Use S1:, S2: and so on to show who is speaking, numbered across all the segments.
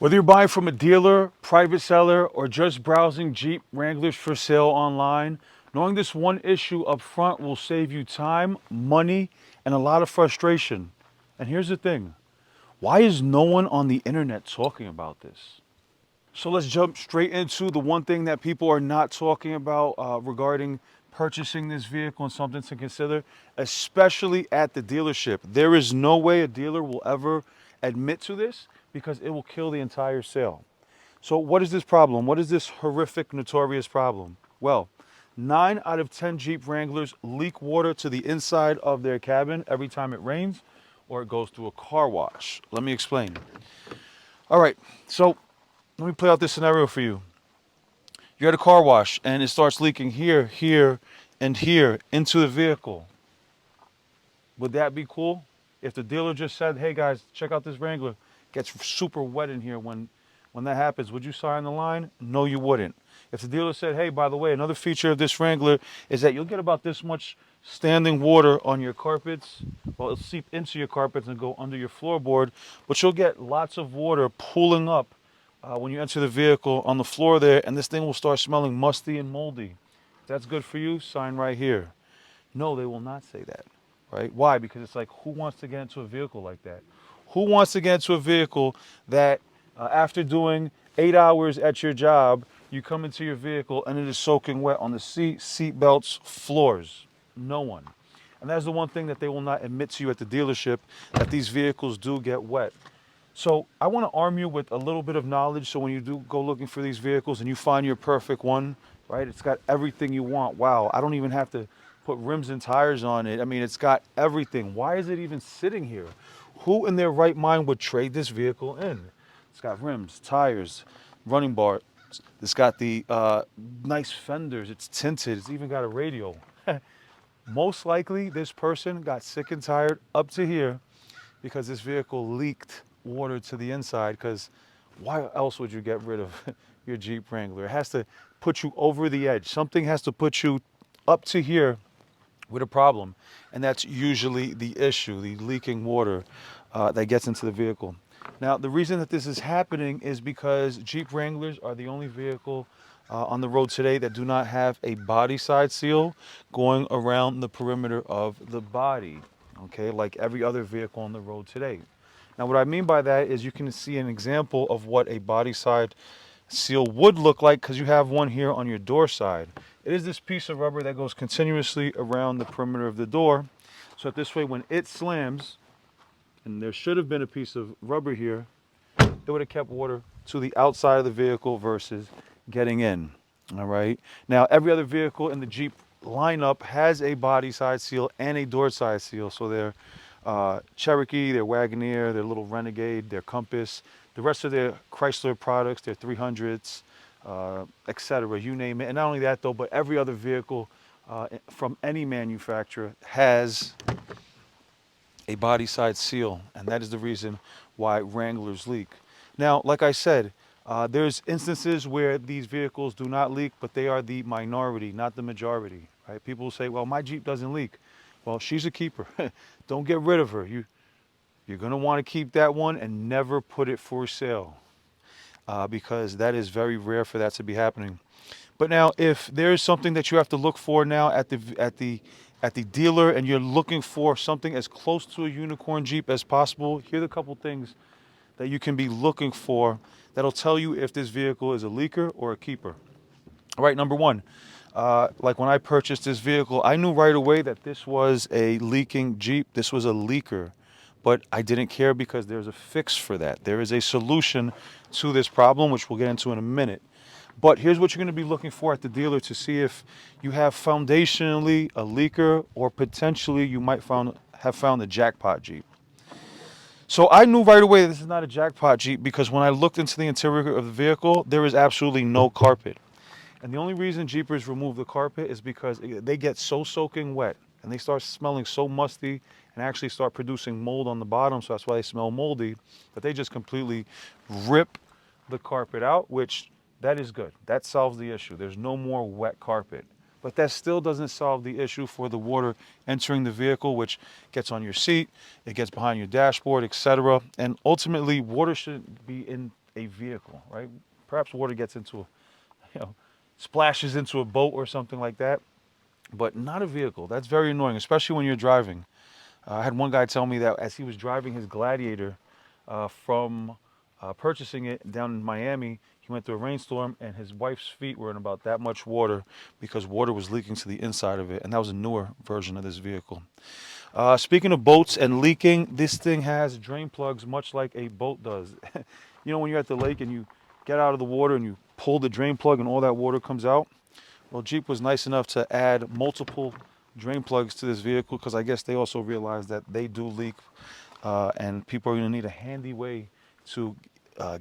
S1: Whether you're buying from a dealer, private seller, or just browsing Jeep Wranglers for sale online, knowing this one issue up front will save you time, money, and a lot of frustration. And here's the thing, why is no one on the internet talking about this? So let's jump straight into the one thing that people are not talking about regarding purchasing this vehicle and something to consider, especially at the dealership. There is no way a dealer will ever admit to this because it will kill the entire sale. So what is this problem? What is this horrific, notorious problem? Well, 9 out of 10 Jeep Wranglers leak water to the inside of their cabin every time it rains or it goes through a car wash. Let me explain. All right, so let me play out this scenario for you. You're at a car wash and it starts leaking here, here, and here into the vehicle. Would that be cool? If the dealer just said, hey guys, check out this Wrangler, gets super wet in here when that happens, would you sign the line? No, you wouldn't. If the dealer said, hey, by the way, another feature of this Wrangler is that you'll get about this much standing water on your carpets. Well, it'll seep into your carpets and go under your floorboard, but you'll get lots of water pooling up when you enter the vehicle on the floor there, and this thing will start smelling musty and moldy. If that's good for you, sign right here. No, they will not say that, right? Why? Because it's like, who wants to get into a vehicle like that? Who wants to get into a vehicle that after doing 8 hours at your job, you come into your vehicle and it is soaking wet on the seat belts, floors? No one. And that's the one thing that they will not admit to you at the dealership, that these vehicles do get wet. So I want to arm you with a little bit of knowledge so when you do go looking for these vehicles and you find your perfect one, right? It's got everything you want. Wow, I don't even have to put rims and tires on it. I mean, it's got everything. Why is it even sitting here? Who in their right mind would trade this vehicle in? It's got rims, tires, running bar. It's got the nice fenders. It's tinted. It's even got a radio. Most likely, this person got sick and tired up to here because this vehicle leaked water to the inside, because why else would you get rid of your Jeep Wrangler? It has to put you over the edge. Something has to put you up to here with a problem, and that's usually the issue, the leaking water that gets into the vehicle. Now, the reason that this is happening is because Jeep Wranglers are the only vehicle on the road today that do not have a body side seal going around the perimeter of the body, okay, like every other vehicle on the road today. Now, what I mean by that is you can see an example of what a body side seal would look like, because you have one here on your door side. It is this piece of rubber that goes continuously around the perimeter of the door, so that this way when it slams, and there should have been a piece of rubber here, it would have kept water to the outside of the vehicle versus getting in. All right. Now, every other vehicle in the Jeep lineup has a body side seal and a door side seal. So their Cherokee, their Wagoneer, their little Renegade, their Compass, the rest of their Chrysler products, their 300s, etc. You name it. And not only that, though, but every other vehicle from any manufacturer has a body side seal, and that is the reason why Wranglers leak. Now, like I said, there's instances where these vehicles do not leak, but they are the minority, not the majority. Right? People will say, well, my Jeep doesn't leak. Well, she's a keeper. Don't get rid of her. You're going to want to keep that one and never put it for sale, because that is very rare for that to be happening. But now, if there is something that you have to look for now at the dealer, and you're looking for something as close to a unicorn Jeep as possible, here are a couple things that you can be looking for that'll tell you if this vehicle is a leaker or a keeper. All right, number one, like when I purchased this vehicle, I knew right away that this was a leaking Jeep. This was a leaker, but I didn't care because there's a fix for that. There is a solution to this problem, which we'll get into in a minute. But here's what you're going to be looking for at the dealer to see if you have foundationally a leaker, or potentially you might have found a jackpot Jeep. So I knew right away this is not a jackpot Jeep, because when I looked into the interior of the vehicle, there is absolutely no carpet. And the only reason Jeepers remove the carpet is because they get so soaking wet and they start smelling so musty and actually start producing mold on the bottom. So that's why they smell moldy. But they just completely rip the carpet out, which that is good. That solves the issue. There's no more wet carpet. But that still doesn't solve the issue for the water entering the vehicle, which gets on your seat, it gets behind your dashboard, etc. And ultimately, water shouldn't be in a vehicle, right? Perhaps water gets into a, you know, splashes into a boat or something like that, but not a vehicle. That's very annoying, especially when you're driving. I had one guy tell me that as he was driving his Gladiator from purchasing it down in Miami, he went through a rainstorm and his wife's feet were in about that much water because water was leaking to the inside of it. And that was a newer version of this vehicle. Speaking of boats and leaking, this thing has drain plugs much like a boat does. You know, when you're at the lake and you get out of the water and you pull the drain plug and all that water comes out? Well, Jeep was nice enough to add multiple drain plugs to this vehicle because I guess they also realized that they do leak and people are going to need a handy way to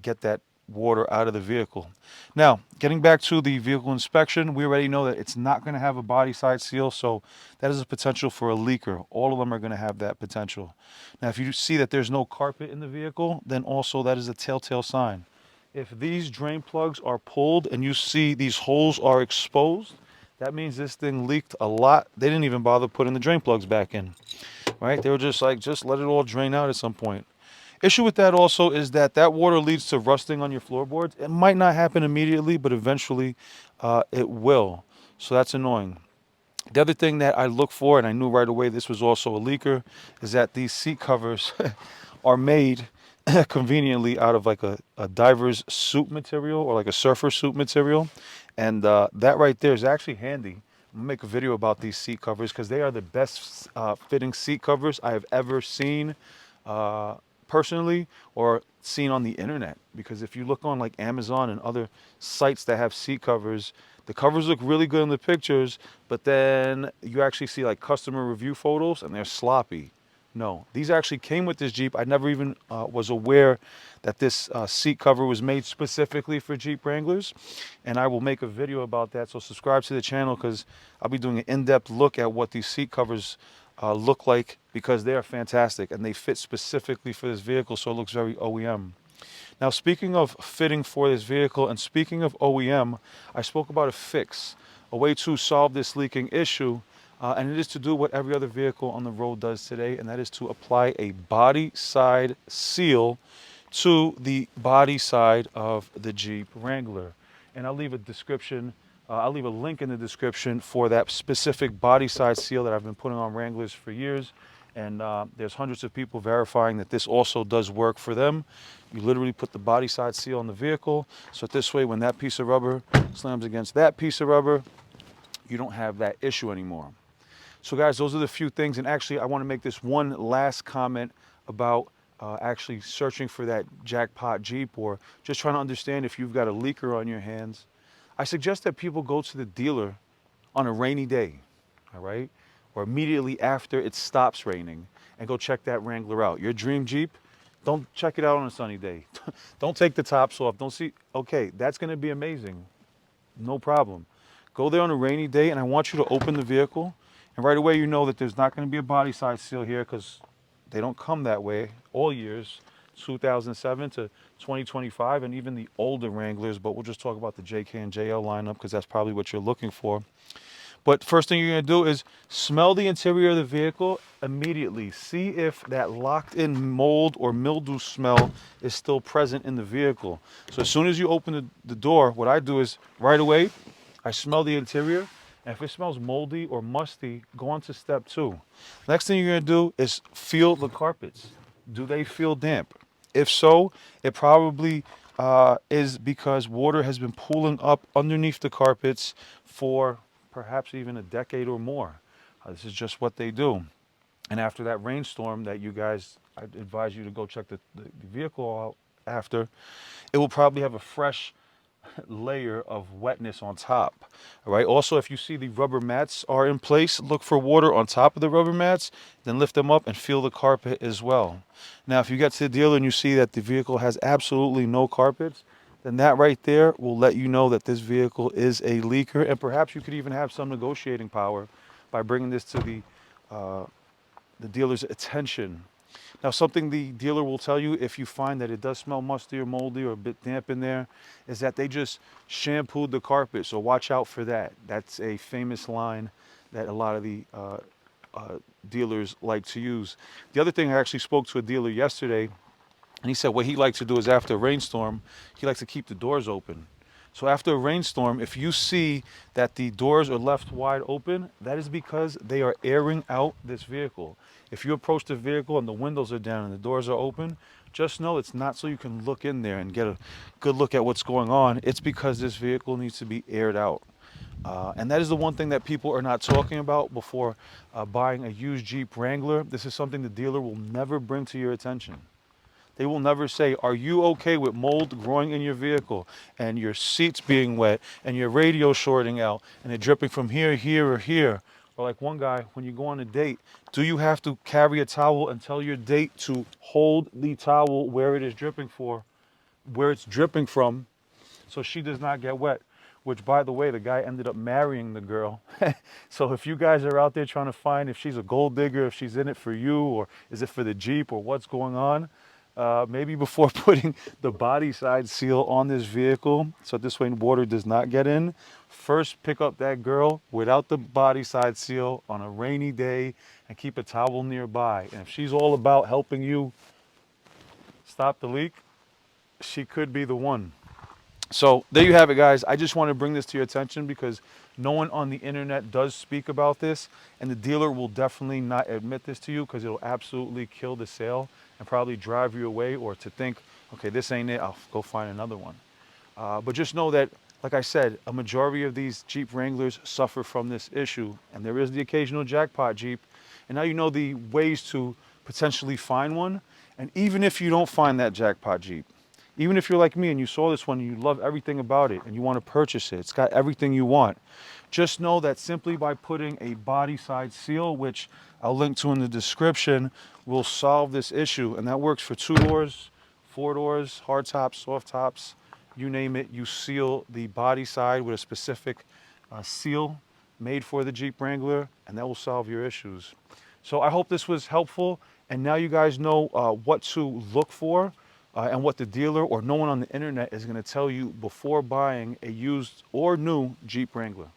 S1: get that water out of the vehicle. Now, getting back to the vehicle inspection, we already know that it's not going to have a body side seal, so that is a potential for a leaker. All of them are going to have that potential. Now, if you see that there's no carpet in the vehicle, then also that is a telltale sign. If these drain plugs are pulled and you see these holes are exposed, that means this thing leaked a lot. They didn't even bother putting the drain plugs back in, right? They were just like, just let it all drain out at some point. Issue with that also is that that water leads to rusting on your floorboards. It might not happen immediately, but eventually it will. So that's annoying. The other thing that I look for, and I knew right away this was also a leaker, is that these seat covers are made conveniently out of like a diver's suit material or like a surfer suit material. And that right there is actually handy. I'm gonna make a video about these seat covers because they are the best fitting seat covers I have ever seen uh, personally or seen on the internet. Because if you look on like Amazon and other sites that have seat covers, the covers look really good in the pictures, but then you actually see like customer review photos and they're sloppy. No, these actually came with this Jeep. I never even was aware that this seat cover was made specifically for Jeep Wranglers. And I will make a video about that. So subscribe to the channel because I'll be doing an in-depth look at what these seat covers look like because they are fantastic and they fit specifically for this vehicle. So it looks very OEM. Now, speaking of fitting for this vehicle and speaking of OEM, I spoke about a fix, a way to solve this leaking issue. And it is to do what every other vehicle on the road does today, and that is to apply a body side seal to the body side of the Jeep Wrangler. And I'll leave a description, I'll leave a link in the description for that specific body side seal that I've been putting on Wranglers for years. And there's hundreds of people verifying that this also does work for them. You literally put the body side seal on the vehicle. So this way, when that piece of rubber slams against that piece of rubber, you don't have that issue anymore. So guys, those are the few things. And actually, I want to make this one last comment about actually searching for that jackpot Jeep or just trying to understand if you've got a leaker on your hands. I suggest that people go to the dealer on a rainy day, all right? Or immediately after it stops raining and go check that Wrangler out. Your dream Jeep, don't check it out on a sunny day. Don't take the tops off. Don't see, okay, that's going to be amazing. No problem. Go there on a rainy day and I want you to open the vehicle. And right away you know that there's not going to be a body side seal here because they don't come that way all years, 2007 to 2025, and even the older Wranglers, but we'll just talk about the JK and JL lineup because that's probably what you're looking for. But first thing you're going to do is smell the interior of the vehicle immediately. See if that locked in mold or mildew smell is still present in the vehicle. So as soon as you open the door, what I do is right away, I smell the interior. And if it smells moldy or musty, go on to step 2. Next thing you're going to do is feel the carpets. Do they feel damp? If so, it probably is because water has been pooling up underneath the carpets for perhaps even a decade or more. This is just what they do. And after that rainstorm that you guys, I advise you to go check the vehicle out after, it will probably have a fresh layer of wetness on top. All right. Also, if you see the rubber mats are in place, look for water on top of the rubber mats, then lift them up and feel the carpet as well. Now, if you get to the dealer and you see that the vehicle has absolutely no carpets, then that right there will let you know that this vehicle is a leaker, and perhaps you could even have some negotiating power by bringing this to the dealer's attention. Now, something the dealer will tell you if you find that it does smell musty or moldy or a bit damp in there is that they just shampooed the carpet. So watch out for that. That's a famous line that a lot of the dealers like to use. The other thing, I actually spoke to a dealer yesterday And he said what he likes to do is after a rainstorm, he likes to keep the doors open. So after a rainstorm, if you see that the doors are left wide open, that is because they are airing out this vehicle. If you approach the vehicle and the windows are down and the doors are open, just know it's not so you can look in there and get a good look at what's going on. It's because this vehicle needs to be aired out. And that is the one thing that people are not talking about before buying a used Jeep Wrangler. This is something the dealer will never bring to your attention. They will never say, are you okay with mold growing in your vehicle and your seats being wet and your radio shorting out and it dripping from here, here, or here? Or like one guy, when you go on a date, do you have to carry a towel and tell your date to hold the towel where it is dripping where it's dripping from, so she does not get wet? Which, by the way, the guy ended up marrying the girl. So if you guys are out there trying to find if she's a gold digger, if she's in it for you, or is it for the Jeep, or what's going on, maybe before putting the body side seal on this vehicle, so this way water does not get in, first pick up that girl without the body side seal on a rainy day and keep a towel nearby. And if she's all about helping you stop the leak, she could be the one. So there you have it, guys. I just want to bring this to your attention because no one on the internet does speak about this, and the dealer will definitely not admit this to you because it'll absolutely kill the sale and probably drive you away, or to think, okay, this ain't it, I'll go find another one. But just know that, like I said, a majority of these Jeep Wranglers suffer from this issue, and there is the occasional jackpot Jeep. And now you know the ways to potentially find one. And even if you don't find that jackpot Jeep, even if you're like me and you saw this one and you love everything about it and you want to purchase it, it's got everything you want, just know that simply by putting a body side seal, which I'll link to in the description, will solve this issue. And that works for 2 doors, 4 doors, hard tops, soft tops, you name it. You seal the body side with a specific seal made for the Jeep Wrangler, and that will solve your issues. So I hope this was helpful, and now you guys know what to look for. And what the dealer or no one on the internet is going to tell you before buying a used or new Jeep Wrangler.